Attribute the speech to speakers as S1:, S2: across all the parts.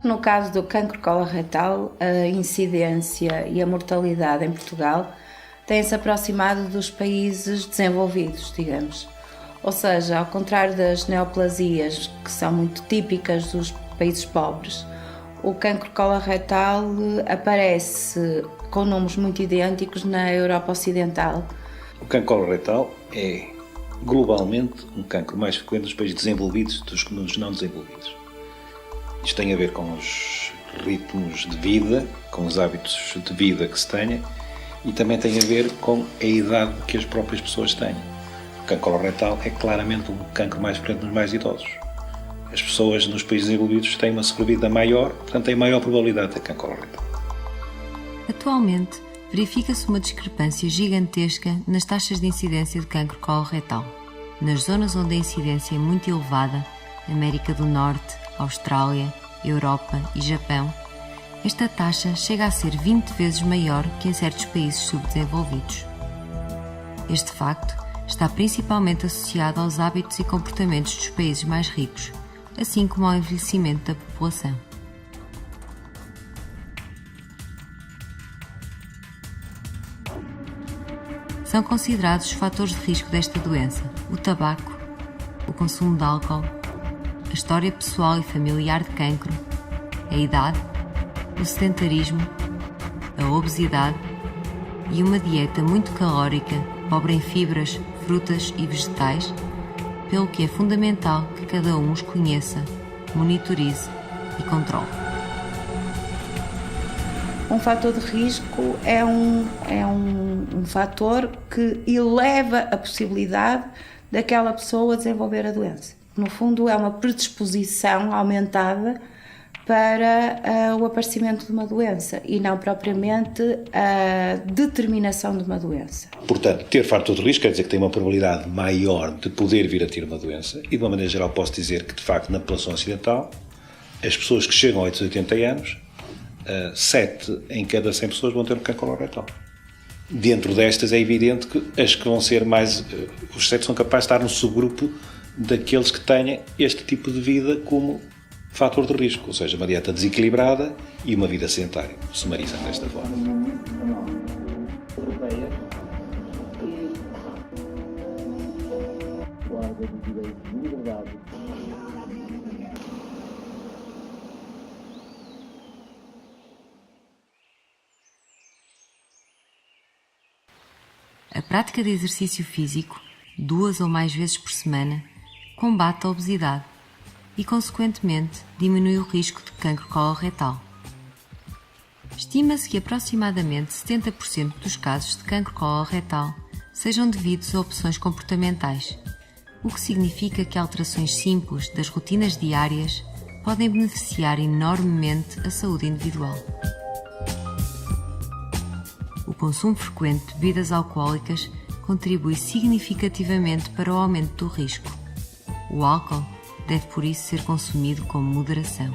S1: No caso do cancro coloretal, a incidência e a mortalidade em Portugal têm-se aproximado dos países desenvolvidos, digamos. Ou seja, ao contrário das neoplasias, que são muito típicas dos países pobres, o cancro coloretal aparece com números muito idênticos na Europa Ocidental.
S2: O cancro coloretal é, globalmente, um cancro mais frequente nos países desenvolvidos do que nos não desenvolvidos. Isto tem a ver com os ritmos de vida, com os hábitos de vida que se tenha e também tem a ver com a idade que as próprias pessoas têm. O cancro coloretal é claramente um cancro mais frequente nos mais idosos. As pessoas nos países desenvolvidos têm uma sobrevida maior, portanto têm maior probabilidade de ter cancro coloretal.
S3: Atualmente, verifica-se uma discrepância gigantesca nas taxas de incidência de cancro coloretal. Nas zonas onde a incidência é muito elevada, América do Norte, Austrália, Europa e Japão, esta taxa chega a ser 20 vezes maior que em certos países subdesenvolvidos. Este facto está principalmente associado aos hábitos e comportamentos dos países mais ricos, assim como ao envelhecimento da população. São considerados os fatores de risco desta doença o tabaco, o consumo de álcool, a história pessoal e familiar de cancro, a idade, o sedentarismo, a obesidade e uma dieta muito calórica, pobre em fibras, frutas e vegetais, pelo que é fundamental que cada um os conheça, monitorize e controle.
S1: Um fator de risco é um fator que eleva a possibilidade daquela pessoa desenvolver a doença. No fundo, é uma predisposição aumentada para o aparecimento de uma doença e não propriamente a determinação de uma doença.
S2: Portanto, ter fator de risco quer dizer que tem uma probabilidade maior de poder vir a ter uma doença e, de uma maneira geral, posso dizer que, de facto, na população ocidental, as pessoas que chegam a 80 anos, 7 em cada 100 pessoas vão ter um cancro coloretal. Dentro destas, é evidente que as que vão ser mais... Os 7 são capazes de estar no subgrupo daqueles que tenham este tipo de vida como fator de risco, ou seja, uma dieta desequilibrada e uma vida sedentária, sumarizando desta forma.
S3: A prática de exercício físico, 2 ou mais vezes por semana, combate a obesidade e, consequentemente, diminui o risco de cancro coloretal. Estima-se que aproximadamente 70% dos casos de cancro coloretal sejam devidos a opções comportamentais, o que significa que alterações simples das rotinas diárias podem beneficiar enormemente a saúde individual. O consumo frequente de bebidas alcoólicas contribui significativamente para o aumento do risco. O álcool deve, por isso, ser consumido com moderação.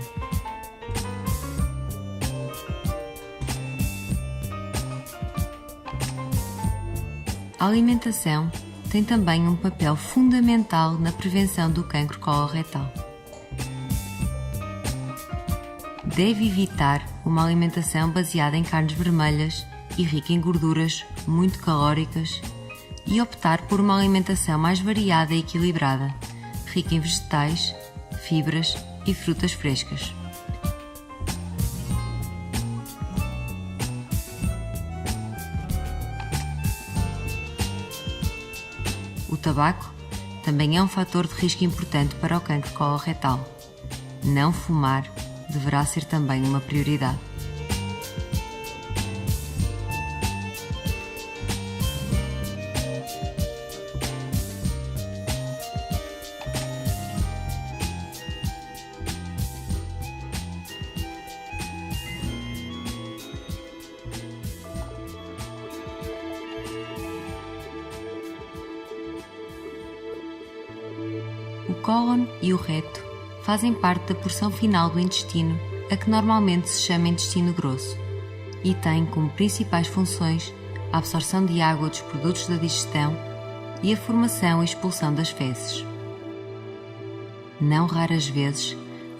S3: A alimentação tem também um papel fundamental na prevenção do cancro coloretal. Deve evitar uma alimentação baseada em carnes vermelhas e rica em gorduras muito calóricas e optar por uma alimentação mais variada e equilibrada, rica em vegetais, fibras e frutas frescas. O tabaco também é um fator de risco importante para o cancro coloretal. Não fumar deverá ser também uma prioridade. O cólon e o reto fazem parte da porção final do intestino, a que normalmente se chama intestino grosso, e têm como principais funções a absorção de água dos produtos da digestão e a formação e expulsão das fezes. Não raras vezes,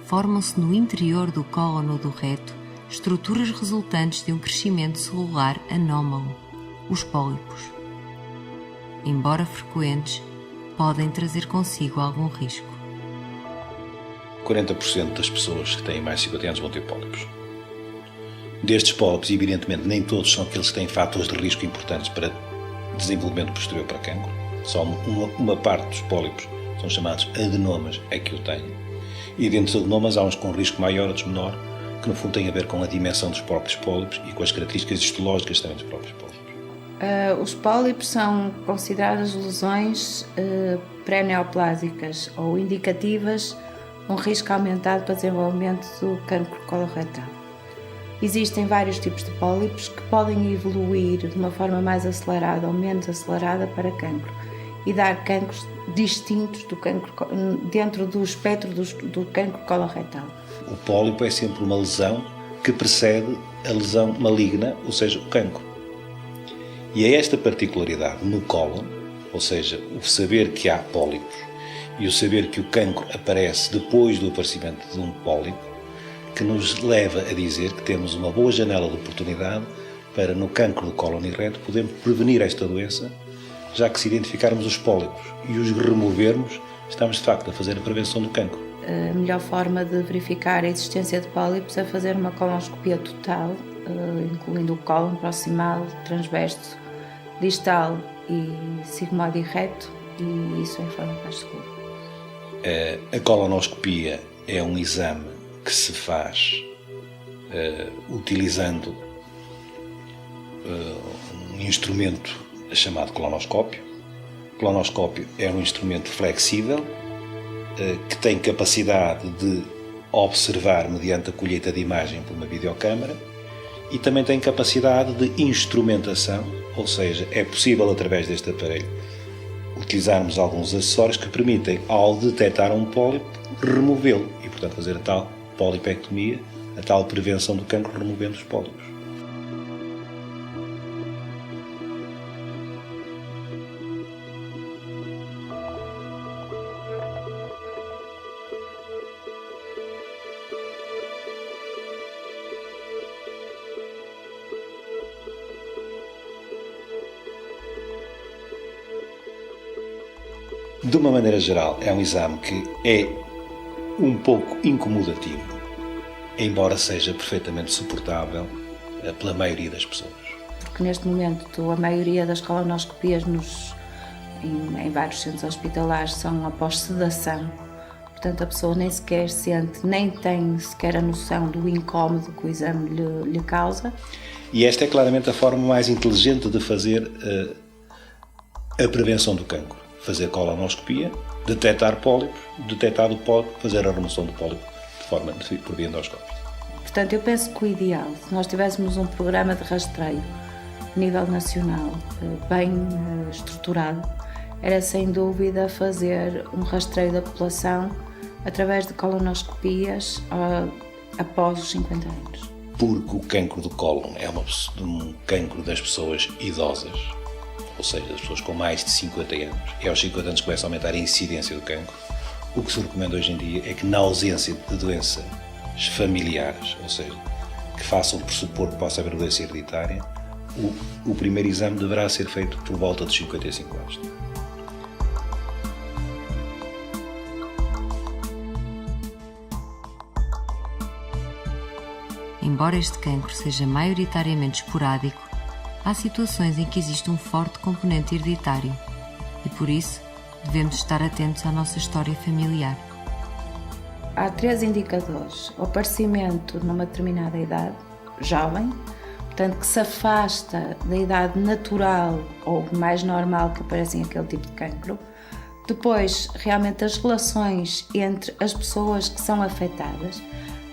S3: formam-se no interior do cólon ou do reto estruturas resultantes de um crescimento celular anómalo, os pólipos. Embora frequentes, podem trazer consigo algum risco.
S2: 40% das pessoas que têm mais de 50 anos vão ter pólipos. Destes pólipos, evidentemente, nem todos são aqueles que têm fatores de risco importantes para desenvolvimento posterior para cancro. Só uma parte dos pólipos são chamados adenomas, é que o têm. E dentro dos adenomas há uns com risco maior, outros menor, que no fundo têm a ver com a dimensão dos próprios pólipos e com as características histológicas também dos próprios pólipos.
S1: Os pólipos são consideradas lesões pré-neoplásicas ou indicativas de um risco aumentado para desenvolvimento do cancro coloretal. Existem vários tipos de pólipos que podem evoluir de uma forma mais acelerada ou menos acelerada para cancro e dar cancros distintos do cancro, dentro do espectro do cancro coloretal.
S2: O pólipo é sempre uma lesão que precede a lesão maligna, ou seja, o cancro. E é esta particularidade no cólon, ou seja, o saber que há pólipos e o saber que o cancro aparece depois do aparecimento de um pólipo, que nos leva a dizer que temos uma boa janela de oportunidade para, no cancro do cólon e reto, podermos prevenir esta doença, já que se identificarmos os pólipos e os removermos, estamos de facto a fazer a prevenção do cancro.
S1: A melhor forma de verificar a existência de pólipos é fazer uma colonoscopia total, incluindo o cólon proximal, transverso, distal e sigmoide reto, e isso é a forma mais segura.
S2: A colonoscopia é um exame que se faz utilizando um instrumento chamado colonoscópio. O colonoscópio é um instrumento flexível que tem capacidade de observar mediante a colheita de imagem por uma videocâmara e também tem capacidade de instrumentação, ou seja, é possível através deste aparelho utilizarmos alguns acessórios que permitem, ao detectar um pólipo, removê-lo e, portanto, fazer a tal polipectomia, a tal prevenção do cancro removendo os pólipos. De uma maneira geral, é um exame que é um pouco incomodativo, embora seja perfeitamente suportável pela maioria das pessoas.
S1: Porque neste momento a maioria das colonoscopias em vários centros hospitalares são após sedação, portanto a pessoa nem sequer sente, nem tem sequer a noção do incómodo que o exame lhe causa.
S2: E esta é claramente a forma mais inteligente de fazer a prevenção do cancro. Fazer colonoscopia, detectar pólipos, detectado o pólipo, fazer a remoção do pólipo por via endoscópica.
S1: Portanto, eu penso que o ideal, se nós tivéssemos um programa de rastreio a nível nacional bem estruturado, era sem dúvida fazer um rastreio da população através de colonoscopias após os 50 anos.
S2: Porque o cancro do cólon é um cancro das pessoas idosas, ou seja, das pessoas com mais de 50 anos. E aos 50 anos começa a aumentar a incidência do cancro. O que se recomenda hoje em dia é que, na ausência de doenças familiares, ou seja, que façam pressupor que possa haver doença hereditária, o primeiro exame deverá ser feito por volta dos 55 anos.
S3: embora este cancro seja maioritariamente esporádico, há situações em que existe um forte componente hereditário e, por isso, devemos estar atentos à nossa história familiar.
S1: Há 3 indicadores: o aparecimento numa determinada idade, jovem, portanto que se afasta da idade natural ou mais normal que aparecem aquele tipo de cancro. Depois, realmente as relações entre as pessoas que são afetadas,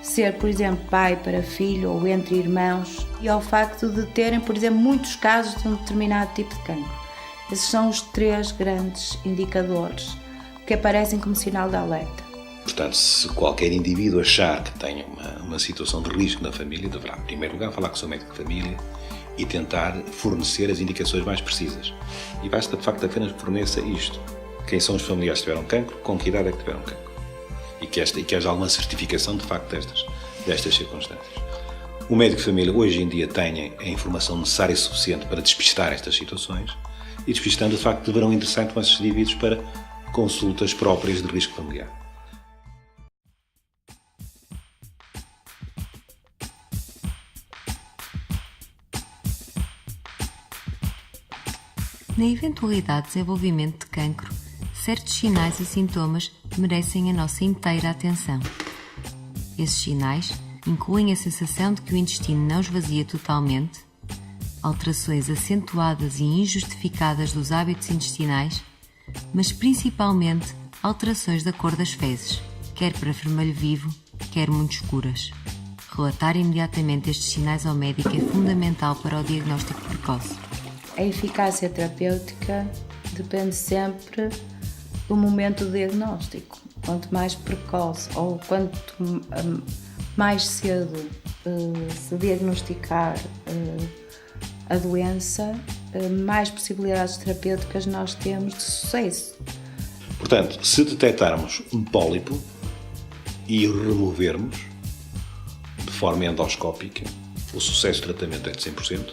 S1: ser, por exemplo, pai para filho ou entre irmãos, e ao facto de terem, por exemplo, muitos casos de um determinado tipo de cancro. Esses são os 3 grandes indicadores que aparecem como sinal de alerta.
S2: Portanto, se qualquer indivíduo achar que tenha uma situação de risco na família, deverá, em primeiro lugar, falar com o seu médico de família e tentar fornecer as indicações mais precisas. E basta, de facto, apenas que forneça isto. Quem são os familiares que tiveram cancro, com que idade é que tiveram cancro. E que haja alguma certificação, de facto, destas circunstâncias. O médico de família, hoje em dia, tem a informação necessária e suficiente para despistar estas situações e, despistando, de facto, deverão interessar com esses indivíduos para consultas próprias de risco familiar.
S3: Na eventualidade de desenvolvimento de cancro, certos sinais e sintomas merecem a nossa inteira atenção. Esses sinais incluem a sensação de que o intestino não esvazia totalmente, alterações acentuadas e injustificadas dos hábitos intestinais, mas principalmente alterações da cor das fezes, quer para vermelho vivo, quer muito escuras. Relatar imediatamente estes sinais ao médico é fundamental para o diagnóstico precoce.
S1: A eficácia terapêutica depende sempre do momento do diagnóstico. Quanto mais precoce ou quanto mais cedo se diagnosticar a doença, mais possibilidades terapêuticas nós temos de sucesso.
S2: Portanto, se detectarmos um pólipo e o removermos de forma endoscópica, o sucesso do tratamento é de 100%,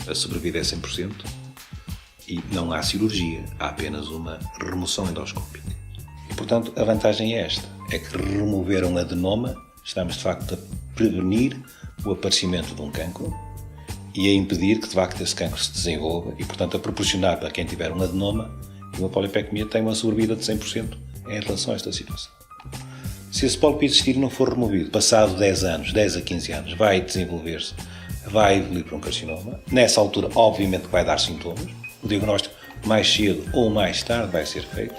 S2: a sobrevida é 100% e não há cirurgia, há apenas uma remoção endoscópica. E, portanto, a vantagem é esta, é que remover um adenoma, estamos de facto a prevenir o aparecimento de um cancro e a impedir que de facto esse cancro se desenvolva e, portanto, a proporcionar para quem tiver um adenoma e uma polipectomia tem uma sobrevida de 100% em relação a esta situação. Se esse pólipo existir e não for removido, passado 10 anos, 10 a 15 anos, vai desenvolver-se, vai evoluir para um carcinoma. Nessa altura, obviamente, vai dar sintomas. O diagnóstico, mais cedo ou mais tarde, vai ser feito.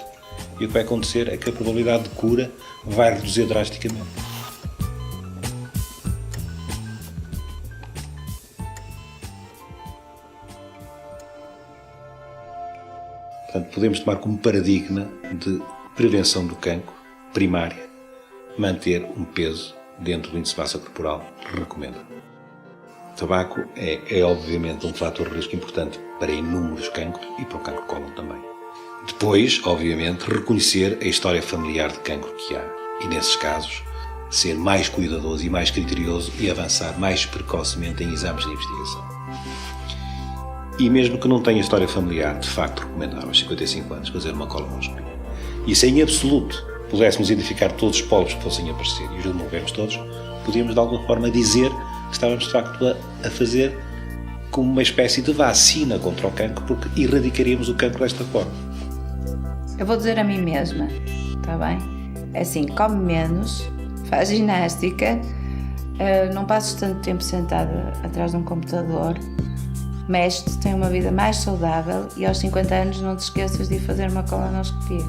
S2: E o que vai acontecer é que a probabilidade de cura vai reduzir drasticamente. Portanto, podemos tomar como paradigma de prevenção do cancro primária, manter um peso dentro do índice de massa corporal recomendado. O tabaco é obviamente um fator de risco importante para inúmeros cancros e para o cancro de cólon também. Depois, obviamente, reconhecer a história familiar de cancro que há e, nesses casos, ser mais cuidadoso e mais criterioso e avançar mais precocemente em exames de investigação. E mesmo que não tenha história familiar, de facto recomendava aos 55 anos fazer uma colonoscopia. E se em absoluto pudéssemos identificar todos os pólipos que fossem aparecer e os removermos todos, podíamos de alguma forma dizer que estávamos de facto a fazer como uma espécie de vacina contra o cancro, porque erradicaríamos o cancro desta forma.
S1: Eu vou dizer a mim mesma, está bem? É assim, come menos, faz ginástica, não passes tanto tempo sentada atrás de um computador, mexe-te, tem uma vida mais saudável e aos 50 anos não te esqueças de ir fazer uma colonoscopia.